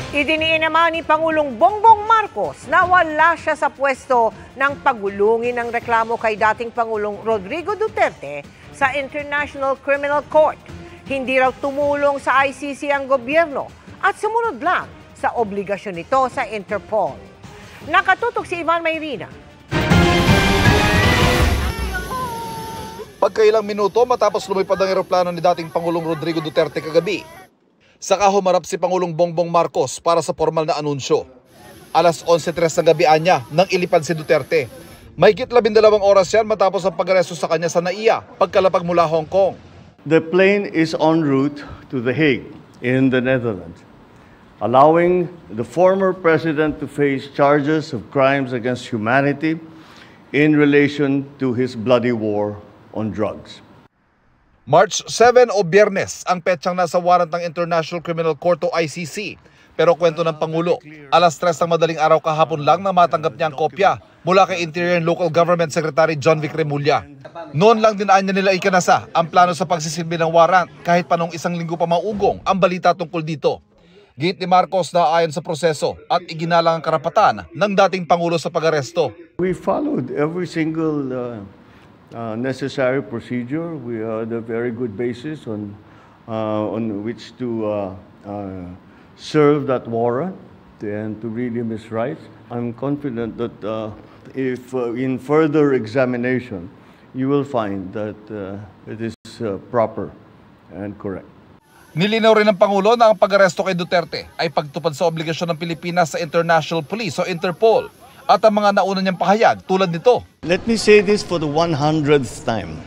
Idiniin naman ni Pangulong Bongbong Marcos na wala siya sa pwesto ng pagulungin ng reklamo kay dating Pangulong Rodrigo Duterte sa International Criminal Court. Hindi raw tumulong sa ICC ang gobyerno at sumunod lang sa obligasyon nito sa Interpol. Nakatutok si Ivan Mayrina. Pagkailang minuto matapos lumipad ang eroplano ni dating Pangulong Rodrigo Duterte kagabi, saka humarap si Pangulong Bongbong Marcos para sa formal na anunsyo. Alas 11:03 ng gabi anya nang ilipad si Duterte. Mahigit 12 oras yan matapos ang pag-aresto sa kanya sa NAIA pagkalapag mula Hong Kong. The plane is en route to The Hague in the Netherlands, allowing the former president to face charges of crimes against humanity in relation to his bloody war on drugs. March 7 o Biyernes ang petsang nasa warrant ng International Criminal Court o ICC. Pero kwento ng Pangulo, alas 3 ng madaling araw kahapon lang na matanggap niya ang kopya mula kay Interior and Local Government Secretary John Vic Remulla. Noon lang dinaan niya nila ikanasa ang plano sa pagsisilbi ng warrant kahit pa noong isang linggo pa maugong ang balita tungkol dito. Git ni Marcos na ayon sa proseso at iginalang ang karapatan ng dating Pangulo sa pag-aresto. We followed every single necessary procedure. We had a very good basis on which to serve that warrant and to read him his rights. I'm confident that if in further examination, you will find that it is proper and correct. Nilinaw rin ng Pangulo na ang pag-aresto kay Duterte ay pagtupad sa obligasyon ng Pilipinas sa International Police o Interpol at ang mga nauna niyang pahayag tulad nito. Let me say this for the 100th time.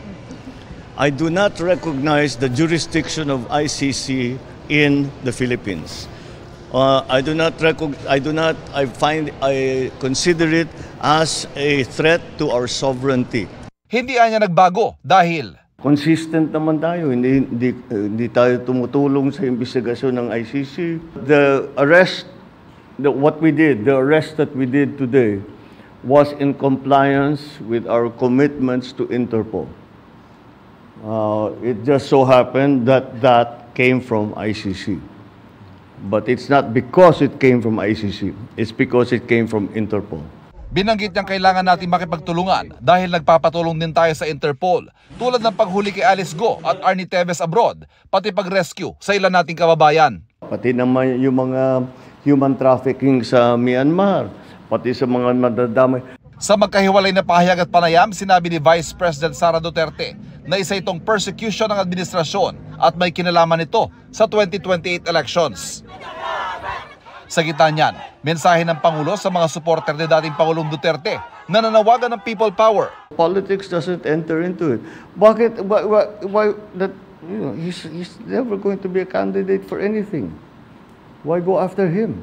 I do not recognize the jurisdiction of ICC in the Philippines. I consider it as a threat to our sovereignty. Hindi niya nagbago dahil consistent naman tayo, hindi tayo tumutulong sa investigasyon ng ICC. The arrest that we did today was in compliance with our commitments to Interpol. It just so happened that came from ICC. But it's not because it came from ICC, it's because it came from Interpol. Binanggit niyang kailangan natin makipagtulungan dahil nagpapatulong din tayo sa Interpol tulad ng paghuli kay Alice Go at Arnie Teves abroad, pati pag-rescue sa ilan nating kababayan. Pati naman yung mga human trafficking sa Myanmar, pati sa mga madadamay. Sa magkahiwalay na pahayag at panayam, sinabi ni Vice President Sara Duterte na isa itong persecution ng administrasyon at may kinalaman nito sa 2028 elections. Sa gitna niyan, mensahe ng Pangulo sa mga supporter ni dating Pangulong Duterte na nanawagan ng people power. Politics doesn't enter into it. Bakit? Why that? You know, he's never going to be a candidate for anything. Why go after him?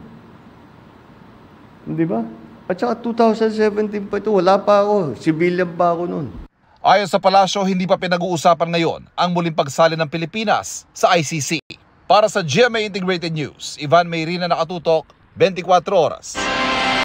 Di ba? At saka 2017 pa ito, wala pa ako. Civilian pa ako noon. Ayon sa palasyo, hindi pa pinag-uusapan ngayon ang muling pagsali ng Pilipinas sa ICC. Para sa GMA Integrated News, Ivan Mayrina, nakatutok, 24 oras.